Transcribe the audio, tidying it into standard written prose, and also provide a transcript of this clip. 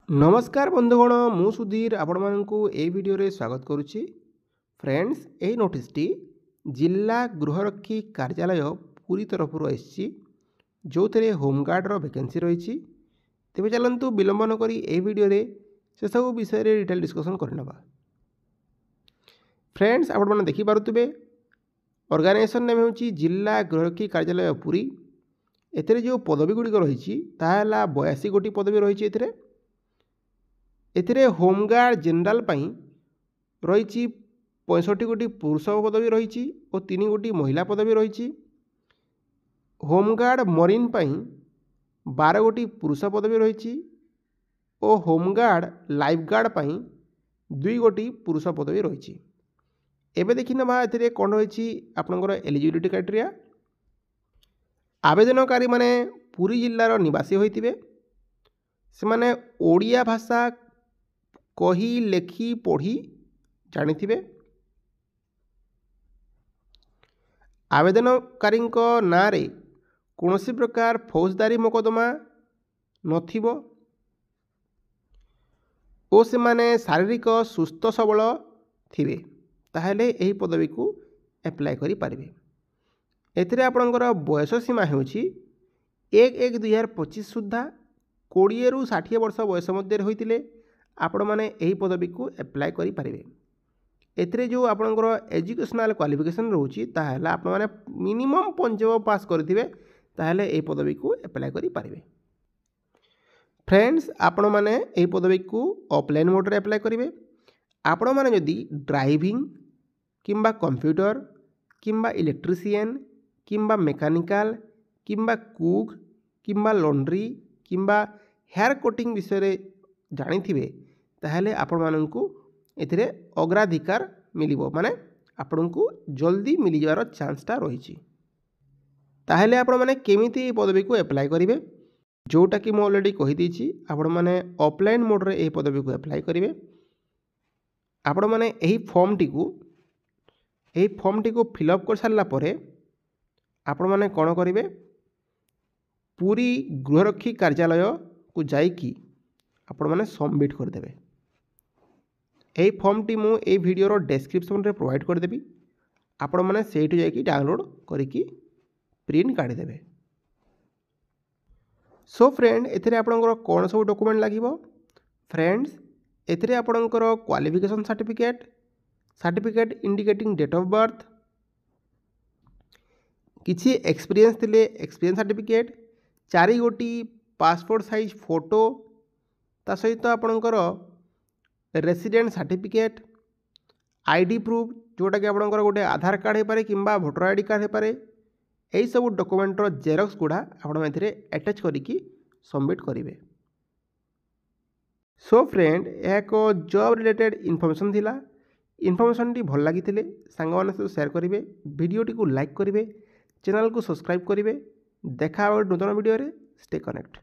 नमस्कार बंधुगण मु सुधीर आपण मानकु ए वीडियो रे स्वागत करुच्ची। फ्रेंड्स ए नोटिसटी जिला गृहरक्षी कार्यालय पूरी तरफ आसी जो थे होमगार्ड वैकेंसी रही। तेज चलतु विलंब न करी ए वीडियो रे से सब विषय रे डिटेल डिस्कसन करनबा। फ्रेंड्स आपण माने देखि पारुतबे ऑर्गेनाइजेशन नेम होची जिला गृहरक्षी कार्यालय पुरी। एथिरे जो पदवी गुडी रही ताला 82 गोटी पदवी रही। एथिरे होमगार्ड जनरल रही 65 गोटी पुरुष पदवी रही और 3 गोटी महिला पदवी रही। होमगार्ड मरीन 12 गोटी पुरुष पदवी रही और होमगार्ड लाइफगार्ड 2 गोटी पुरुष पदवी रही। एबे देखि नबा एथिरे कोन रही आपनकर एलिजिबिलिटी क्राइटेरिया। आवेदनकारी माने पुरी जिल्लार निवासी होइतिबे, से माने ओडिया भाषा कही लेखि पढ़ी जानिथिबे। आवेदनकारी नाँ रे कौनसी प्रकार फौजदारी मोकदमा नथिबो ओ से माने शारीरिक सुस्थ सबल थिबे ताहेले एही पदवी को एप्लाय करि पारिबे। एथिरे आपणकर बयस सीमा होछि 1/1/2025 सुद्धा 20 रु 60 वर्ष बयस मध्य होइतिले आपण माने एही पदवी को एप्लाय करि पारिबे। एथिरे जो आपणकर एजुकेशनल क्वालिफिकेशन रहउछि ताहेला आपण माने मिनिमम 5 पास करथिबे ताहेले एही पदवी को एप्लाय करि पारिबे। फ्रेंड्स आपण माने एही पदवी को ऑफलाइन मोड रे एप्लाय करिवे। आपण माने जदि ड्राइविंग किंबा कंप्यूटर किंबा इलेक्ट्रिशियन किंबा मेकानिकल किंबा कुक किंबा लॉन्ड्री किंबा हेयर कटिंग विषय रे जानिथिबे ताहेले आपण माननकु एथिरे अग्राधिकार मिलिबो, माने आपनकु जल्दी मिली जावार चांसटा रहिछि। ताहेले आपण माने केमिति पदवी को एप्लाय करिवे जोटा कि म ऑलरेडी कहि दिछि। आपण माने ऑफलाइन मोड रे एही पदवी को एप्लाय करिवे। आपण माने एही फॉर्मटी को फिलअप कर सारला परे आपण माने कोन करिवे पूरी गृहरक्षी कार्यालय को जाइकी आपण माने सबमिट कर देबे। एही फॉर्मटी मु ए वीडियो रो डिस्क्रिप्शन रे प्रोवाइड कर देबी। आपण माने सेठी जाइकी डाउनलोड करिकी प्रिंट काढी देबे। सो फ्रेंड एथिरे आपनकर कोन सब डॉक्यूमेंट लागिवो। फ्रेंड्स एथिरे आपनकर qualification certificate indicating date of birth, किछि एक्सपीरियंस थिले एक्सपीरियंस सर्टिफिकेट, 4 गोटी पासपोर्ट साइज फोटो, ता सहित आपनकर रेसिडेंट सर्टिफिकेट, आईडी प्रूफ जोटा कि आपनकर गोटे आधार कार्ड हे पारे किंबा वोटर आईडी कार्ड हे पारे। एही सब डॉक्यूमेंट रो जेरॉक्स गुडा आपण एथिरे अटैच करिकी सबमिट करिवे। सो फ्रेंड एक जॉब रिलेटेड इनफॉरमेशन थिला। इनफॉरमेशन टी भल लागिथिले सांग माने सहित शेयर करिवे, वीडियो टी को लाइक करिवे, चैनल को सब्सक्राइब करिवे। देखा नूतन वीडियो रे। Stay connect.